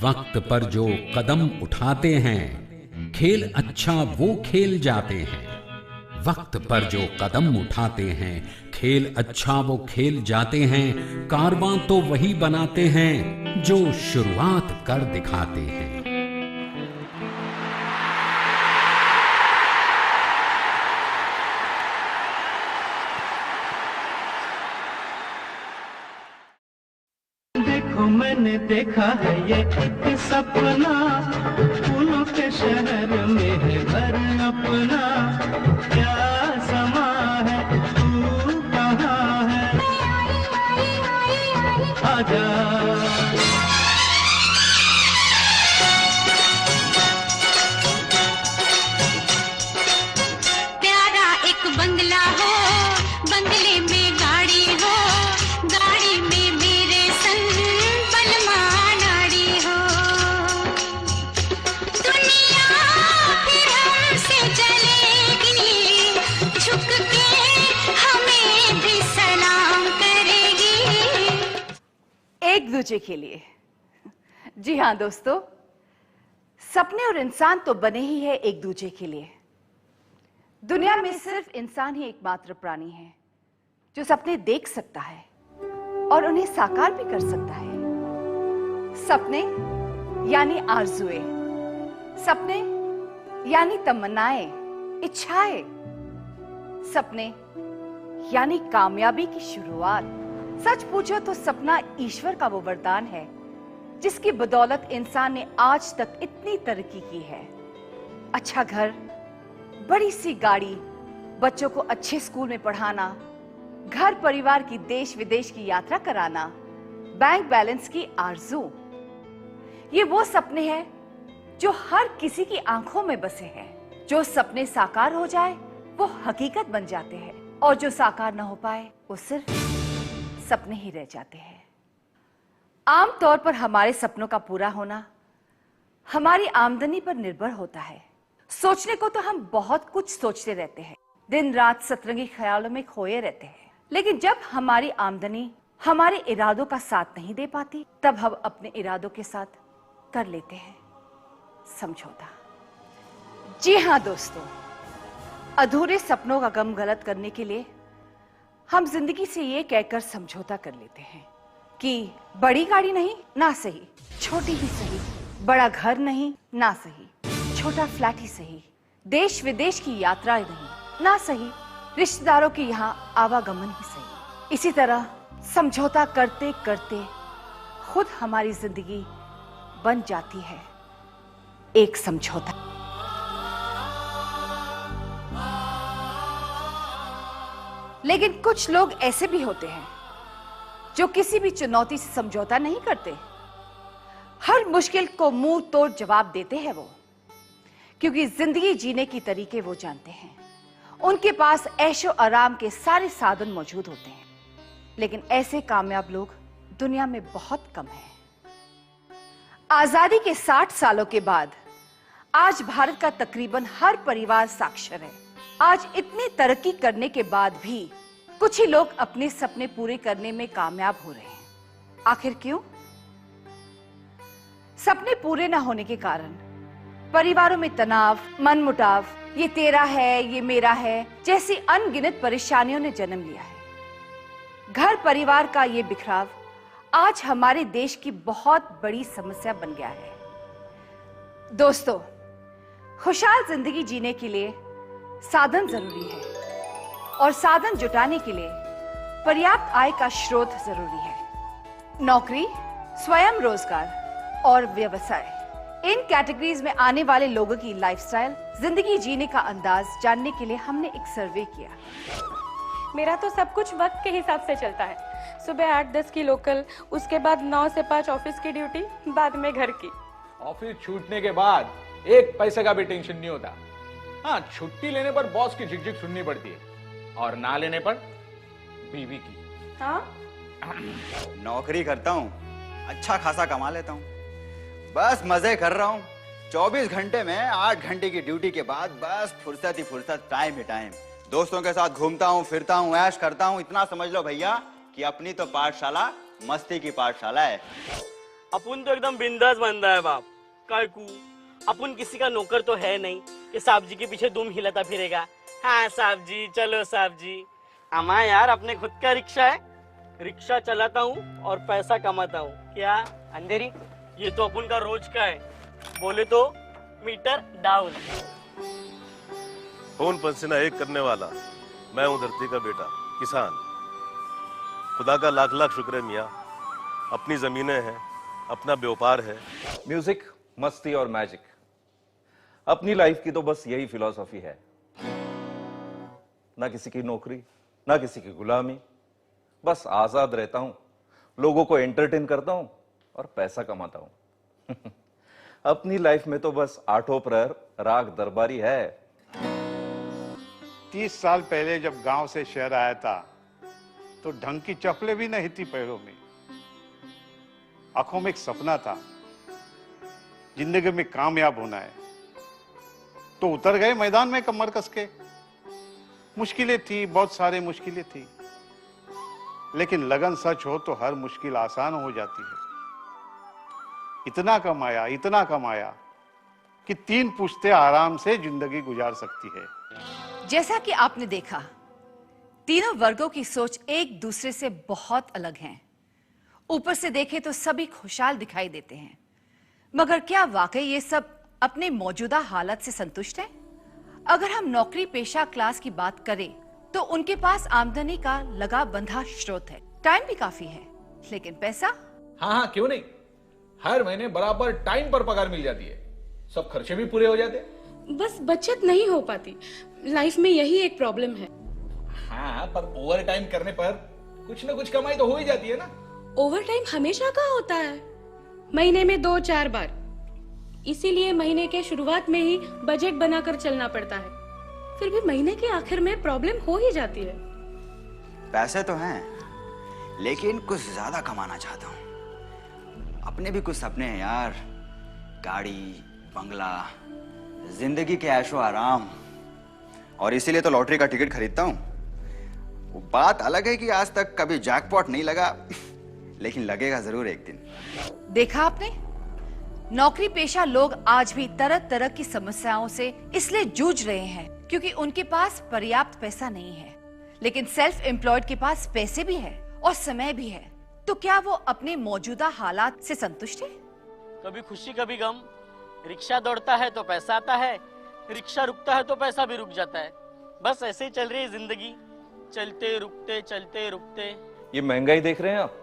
वक्त पर जो कदम उठाते हैं, खेल अच्छा वो खेल जाते हैं। वक्त पर जो कदम उठाते हैं, खेल अच्छा वो खेल जाते हैं। कारवां तो वही बनाते हैं जो शुरुआत कर दिखाते हैं। देखो मैंने देखा है ये एक सपना, फूलों के शहर में है घर अपना। क्या समा है, तू कहाँ है, आजा। प्यारा एक बंगला हो, बंगले में गाड़ी हो, गाड़ी में मेरे संग बलमा नाड़ी हो। दुनिया फिर हमसे चलेगी, झुक के हमें भी सलाम करेगी। एक दूजे के लिए। जी हाँ दोस्तों, सपने और इंसान तो बने ही है एक दूजे के लिए। दुनिया में सिर्फ इंसान ही एकमात्र प्राणी है जो सपने देख सकता है और उन्हें साकार भी कर सकता है। सपने यानी आरज़ुएं, सपने यानी तमन्नाएं, इच्छाएं। सपने यानी कामयाबी की शुरुआत। सच पूछो तो सपना ईश्वर का वो वरदान है जिसकी बदौलत इंसान ने आज तक इतनी तरक्की की है। अच्छा घर, बड़ी सी गाड़ी, बच्चों को अच्छे स्कूल में पढ़ाना, घर परिवार की देश विदेश की यात्रा कराना, बैंक बैलेंस की आरज़ू। ये वो सपने हैं जो हर किसी की आंखों में बसे हैं। जो सपने साकार हो जाए वो हकीकत बन जाते हैं और जो साकार न हो पाए वो सिर्फ सपने ही रह जाते हैं। आमतौर पर हमारे सपनों का पूरा होना हमारी आमदनी पर निर्भर होता है। सोचने को तो हम बहुत कुछ सोचते रहते हैं, दिन रात सतरंगी ख्यालों में खोए रहते हैं, लेकिन जब हमारी आमदनी हमारे इरादों का साथ नहीं दे पाती, तब हम अपने इरादों के साथ कर लेते हैं समझौता। जी हाँ दोस्तों, अधूरे सपनों का गम गलत करने के लिए हम जिंदगी से ये कहकर समझौता कर लेते हैं कि बड़ी गाड़ी नहीं ना सही, छोटी ही सही, बड़ा घर नहीं ना सही, छोटा फ्लैट ही सही, देश विदेश की यात्रा नहीं ना सही, रिश्तेदारों के यहाँ आवागमन ही सही। इसी तरह समझौता करते करते खुद हमारी जिंदगी बन जाती है एक समझौता। लेकिन कुछ लोग ऐसे भी होते हैं जो किसी भी चुनौती से समझौता नहीं करते। हर मुश्किल को मुंह तोड़ जवाब देते हैं वो, क्योंकि जिंदगी जीने की तरीके वो जानते हैं। उनके पास ऐशो आराम के सारे साधन मौजूद होते हैं, लेकिन ऐसे कामयाब लोग दुनिया में बहुत कम हैं। आजादी के 60 सालों के बाद आज भारत का तकरीबन हर परिवार साक्षर है। आज इतनी तरक्की करने के बाद भी कुछ ही लोग अपने सपने पूरे करने में कामयाब हो रहे हैं। आखिर क्यों? सपने पूरे न होने के कारण परिवारों में तनाव, मनमुटाव, ये तेरा है, ये मेरा है जैसी अनगिनत परेशानियों ने जन्म लिया है। घर परिवार का ये बिखराव आज हमारे देश की बहुत बड़ी समस्या बन गया है। दोस्तों, खुशहाल जिंदगी जीने के लिए साधन जरूरी है और साधन जुटाने के लिए पर्याप्त आय का स्रोत जरूरी है। नौकरी, स्वयं रोजगार और व्यवसाय, इन कैटेगरीज में आने वाले लोगों की लाइफस्टाइल, जिंदगी जीने का अंदाज जानने के लिए हमने एक सर्वे किया। मेरा तो सब कुछ वक्त के हिसाब से चलता है। सुबह 8-10 की लोकल, उसके बाद 9 से 5 ऑफिस की ड्यूटी, बाद में घर की। ऑफिस छूटने के बाद एक पैसे का भी टेंशन नहीं होता। हाँ, छुट्टी लेने पर बॉस की झिकझिक सुननी पड़ती है और ना लेने पर बीवी की। हाँ? नौकरी करता हूँ, अच्छा खासा कमा लेता हूँ, बस मजे कर रहा हूँ। 24 घंटे में 8 घंटे की ड्यूटी के बाद बस फुर्सत ही फुर्सत, टाइम ही टाइम। दोस्तों के साथ घूमता हूँ, फिरता हूँ, ऐश करता हूँ। इतना समझ लो भैया कि अपनी तो पाठशाला मस्ती की पाठशाला है। अपन तो एकदम बिंदास बंदा है बाप। काकू अपन किसी का नौकर तो है नहीं कि साहब जी के पीछे दुम हिलाता फिरेगा। हाँ साहब जी, चलो साहब जी। हमारा यार अपने खुद का रिक्शा है, रिक्शा चलाता हूँ और पैसा कमाता हूँ। क्या अंधेरी? ये तो अपन का रोज का है, बोले तो मीटर डाउन। खून पसीना एक करने वाला मैं हूँ, धरती का बेटा किसान। खुदा का लाख लाख शुक्र है मियाँ, अपनी जमीनें हैं, अपना व्यापार है। म्यूजिक, मस्ती और मैजिक, अपनी लाइफ की तो बस यही फिलॉसफी है। ना किसी की नौकरी, ना किसी की गुलामी, बस आजाद रहता हूं, लोगों को एंटरटेन करता हूं और पैसा कमाता हूं। अपनी लाइफ में तो बस आठों प्रहर राग दरबारी है। 30 साल पहले जब गांव से शहर आया था तो ढंग की चप्पलें भी नहीं थी पैरों में। आंखों में एक सपना था, जिंदगी में कामयाब होना है। तो उतर गए मैदान में कमर कस के। मुश्किलें थी, बहुत सारी मुश्किलें थी, लेकिन लगन सच हो तो हर मुश्किल आसान हो जाती है। इतना कमाया कि 3 पुश्तें आराम से जिंदगी गुजार सकती है। जैसा कि आपने देखा, तीनों वर्गों की सोच एक दूसरे से बहुत अलग है। ऊपर से देखें तो सभी खुशहाल दिखाई देते हैं, मगर क्या वाकई ये सब अपने मौजूदा हालत से संतुष्ट हैं? अगर हम नौकरी पेशा क्लास की बात करें तो उनके पास आमदनी का लगा बंधा स्रोत है, टाइम भी काफी है, लेकिन पैसा? हाँ, क्यों नहीं। हर महीने बराबर टाइम पर पगार मिल जाती है, सब खर्चे भी पूरे हो जाते हैं। बस बचत नहीं हो पाती, लाइफ में यही एक प्रॉब्लम है। हाँ, पर ओवर टाइम करने पर कुछ ना कुछ कमाई तो हो ही जाती है ना। ओवर टाइम हमेशा का होता है, महीने में 2-4 बार। इसीलिए महीने के शुरुआत में ही बजट बनाकर चलना पड़ता है, फिर भी महीने के आखिर में प्रॉब्लम हो ही जाती है। पैसे तो हैं, लेकिन कुछ ज्यादा कमाना चाहता हूँ। अपने भी कुछ सपने हैं यार, गाड़ी, बंगला, जिंदगी के ऐशो आराम, और इसीलिए तो लॉटरी का टिकट खरीदता हूँ। वो बात अलग है कि आज तक कभी जैकपॉट नहीं लगा, लेकिन लगेगा जरूर एक दिन। देखा आपने, नौकरी पेशा लोग आज भी तरह तरह की समस्याओं से इसलिए जूझ रहे हैं क्योंकि उनके पास पर्याप्त पैसा नहीं है। लेकिन सेल्फ एम्प्लॉयड के पास पैसे भी है और समय भी है, तो क्या वो अपने मौजूदा हालात से संतुष्ट है? कभी खुशी कभी गम। रिक्शा दौड़ता है तो पैसा आता है, रिक्शा रुकता है तो पैसा भी रुक जाता है। बस ऐसे ही चल रही है जिंदगी, चलते रुकते। ये महंगाई देख रहे हैं आप,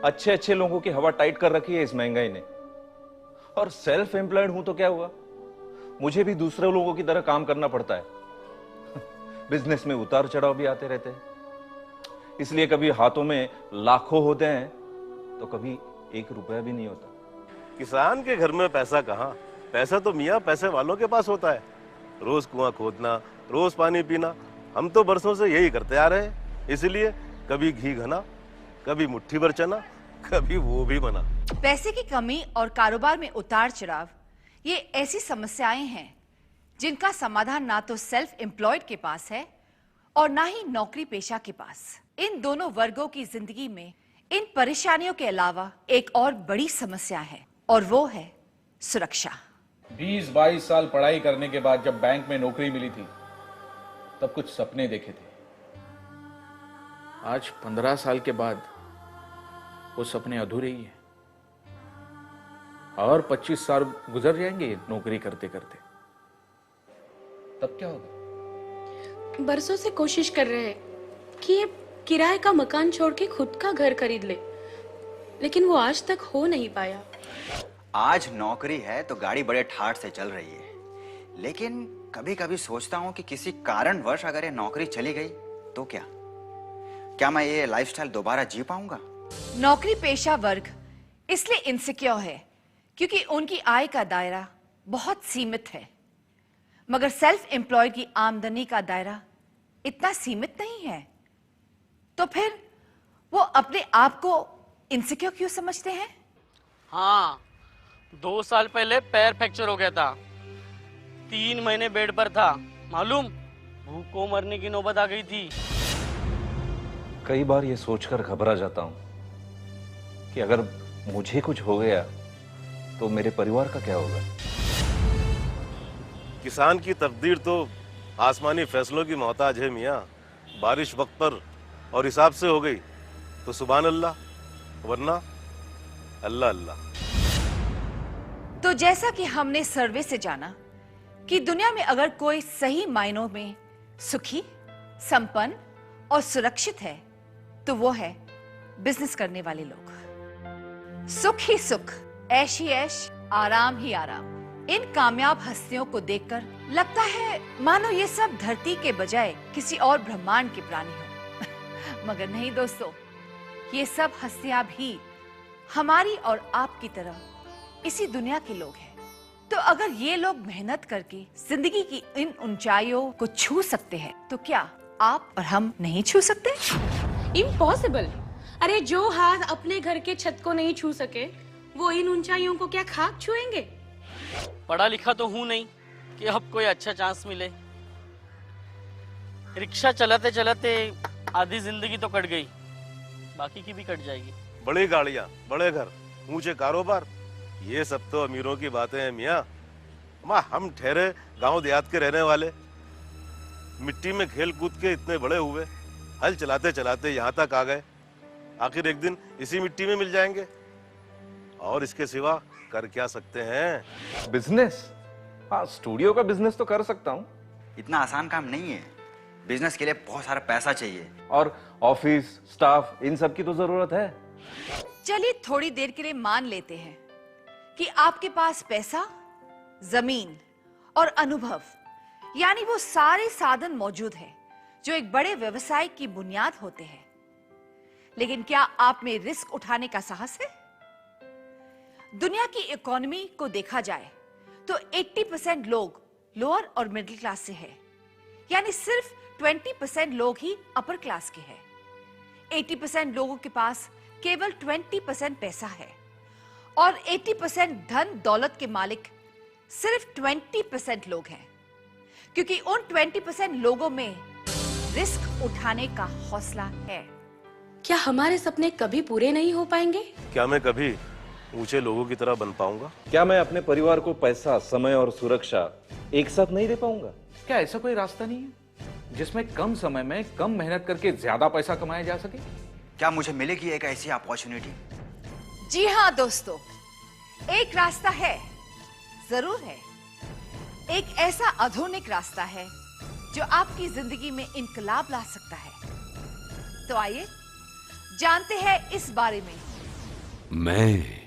अच्छे अच्छे लोगों की हवा टाइट कर रखी है इस महंगाई ने। और सेल्फ एम्प्लॉयड हूं तो क्या हुआ, मुझे भी दूसरे लोगों की तरह काम करना पड़ता है। बिजनेस में उतार चढ़ाव भी आते रहते हैं, इसलिए कभी हाथों में लाखों होते हैं तो कभी 1 रुपया भी नहीं होता। किसान के घर में पैसा कहाँ, पैसा तो मियाँ पैसे वालों के पास होता है। रोज कुआं खोदना, रोज पानी पीना, हम तो बरसों से यही करते आ रहे हैं। इसलिए कभी घी घना, कभी मुट्ठी भर चना, कभी वो भी बना। पैसे की कमी और कारोबार में उतार चढ़ाव, ये ऐसी समस्याएं हैं जिनका समाधान ना तो सेल्फ एम्प्लॉयड के पास है और ना ही नौकरी पेशा के पास। इन दोनों वर्गों की जिंदगी में इन परेशानियों के अलावा एक और बड़ी समस्या है, और वो है सुरक्षा। 20-22 साल पढ़ाई करने के बाद जब बैंक में नौकरी मिली थी, तब कुछ सपने देखे थे। आज 15 साल के बाद वो सपने अधूरे ही हैं, और 25 साल गुजर जाएंगे नौकरी करते करते, तब क्या होगा? बरसों से कोशिश कर रहे हैं कि ये किराए का मकान छोड़ के खुद का घर खरीद ले, लेकिन वो आज तक हो नहीं पाया। आज नौकरी है तो गाड़ी बड़े ठाठ से चल रही है, लेकिन कभी कभी सोचता हूं कि किसी कारणवश अगर ये नौकरी चली गई तो क्या मैं ये लाइफस्टाइल दोबारा जी पाऊंगा? नौकरी पेशा वर्ग इसलिए इनसिक्योर है क्योंकि उनकी आय का दायरा बहुत सीमित है, मगर सेल्फ एम्प्लॉयड की आमदनी का दायरा इतना सीमित नहीं है। तो फिर वो अपने आप को इनसिक्योर क्यों समझते हैं? हाँ, 2 साल पहले पैर फ्रैक्चर हो गया था, 3 महीने बेड पर था। मालूम, भूख को मरने की नौबत आ गई थी। कई बार ये सोचकर घबरा जाता हूं कि अगर मुझे कुछ हो गया तो मेरे परिवार का क्या होगा? किसान की तकदीर तो आसमानी फैसलों की मोहताज है मियाँ। बारिश वक्त पर और हिसाब से हो गई तो सुभान अल्लाह, वरना अल्लाह अल्लाह। तो जैसा कि हमने सर्वे से जाना कि दुनिया में अगर कोई सही मायनों में सुखी, संपन्न और सुरक्षित है तो वो है बिजनेस करने वाले लोग। सुख ही सुख, ऐश ही ऐश, आराम ही आराम। इन कामयाब हस्तियों को देखकर लगता है मानो ये सब धरती के बजाय किसी और ब्रह्मांड के प्राणी हो। मगर नहीं दोस्तों, ये सब हस्तियां भी हमारी और आपकी तरह इसी दुनिया के लोग हैं। तो अगर ये लोग मेहनत करके जिंदगी की इन ऊंचाइयों को छू सकते हैं तो क्या आप और हम नहीं छू सकते? इम्पॉसिबल। अरे जो हाथ अपने घर के छत को नहीं छू सके वो इन ऊंचाइयों को क्या खाक छुएंगे? पढ़ा लिखा तो हूं नहीं कि अब कोई अच्छा चांस मिले। रिक्शा चलाते चलाते आधी जिंदगी तो कट गई, बाकी की भी कट जाएगी। बड़ी गाड़ियां, बड़े घर, ऊंचे कारोबार, ये सब तो अमीरों की बातें हैं मियाँ। माँ, हम ठहरे गांव देहात के रहने वाले, मिट्टी में खेल कूद के इतने बड़े हुए, हल चलाते चलाते यहाँ तक आ गए। आखिर एक दिन इसी मिट्टी में मिल जाएंगे, और इसके सिवा कर क्या सकते हैं? बिजनेस? हाँ, स्टूडियो का बिजनेस तो कर सकता हूँ। इतना आसान काम नहीं है। बिजनेस के लिए बहुत सारा पैसा चाहिए, और ऑफिस स्टाफ, इन सब की तो जरूरत है। चलिए थोड़ी देर के लिए मान लेते हैं कि आपके पास पैसा, जमीन और अनुभव, यानी वो सारे साधन मौजूद हैं जो एक बड़े व्यवसाय की बुनियाद होते हैं। लेकिन क्या आप में रिस्क उठाने का साहस है? दुनिया की इकोनॉमी को देखा जाए तो 80% लोग लोअर और मिडिल क्लास से है, यानी सिर्फ 20% लोग ही अपर क्लास के हैं। 80% लोगों के पास केवल 20% पैसा है और 80% धन दौलत के मालिक सिर्फ 20% लोग हैं, क्योंकि उन 20% लोगों में रिस्क उठाने का हौसला है। क्या हमारे सपने कभी पूरे नहीं हो पाएंगे? क्या मैं कभी ऊंचे लोगों की तरह बन पाऊंगा? क्या मैं अपने परिवार को पैसा, समय और सुरक्षा एक साथ नहीं दे पाऊंगा? क्या ऐसा कोई रास्ता नहीं है जिसमें कम समय में कम मेहनत करके ज्यादा पैसा कमाया जा सके? क्या मुझे मिलेगी एक ऐसी अपॉर्चुनिटी? जी हाँ दोस्तों, एक रास्ता है, जरूर है। एक ऐसा आधुनिक रास्ता है जो आपकी जिंदगी में इनकलाब ला सकता है। तो आइए जानते हैं इस बारे में। मैं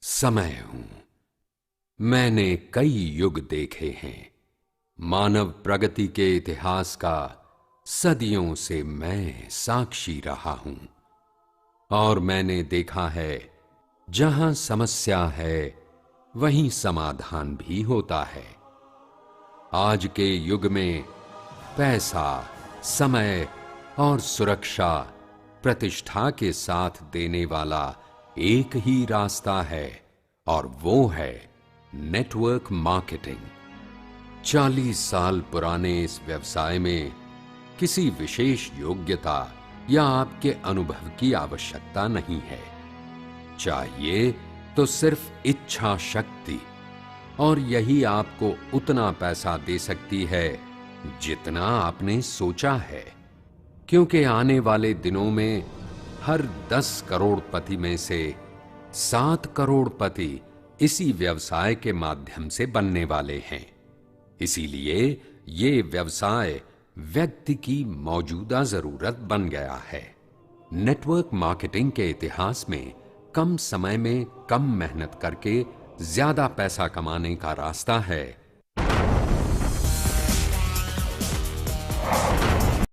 समय हूं। मैंने कई युग देखे हैं। मानव प्रगति के इतिहास का सदियों से मैं साक्षी रहा हूं, और मैंने देखा है जहां समस्या है वहीं समाधान भी होता है। आज के युग में पैसा, समय और सुरक्षा प्रतिष्ठा के साथ देने वाला एक ही रास्ता है, और वो है नेटवर्क मार्केटिंग। 40 साल पुराने इस व्यवसाय में किसी विशेष योग्यता या आपके अनुभव की आवश्यकता नहीं है। चाहिए तो सिर्फ इच्छा शक्ति, और यही आपको उतना पैसा दे सकती है जितना आपने सोचा है। क्योंकि आने वाले दिनों में हर 10 करोड़पति में से 7 करोड़पति इसी व्यवसाय के माध्यम से बनने वाले हैं। इसीलिए ये व्यवसाय व्यक्ति की मौजूदा जरूरत बन गया है। नेटवर्क मार्केटिंग के इतिहास में कम समय में कम मेहनत करके ज्यादा पैसा कमाने का रास्ता है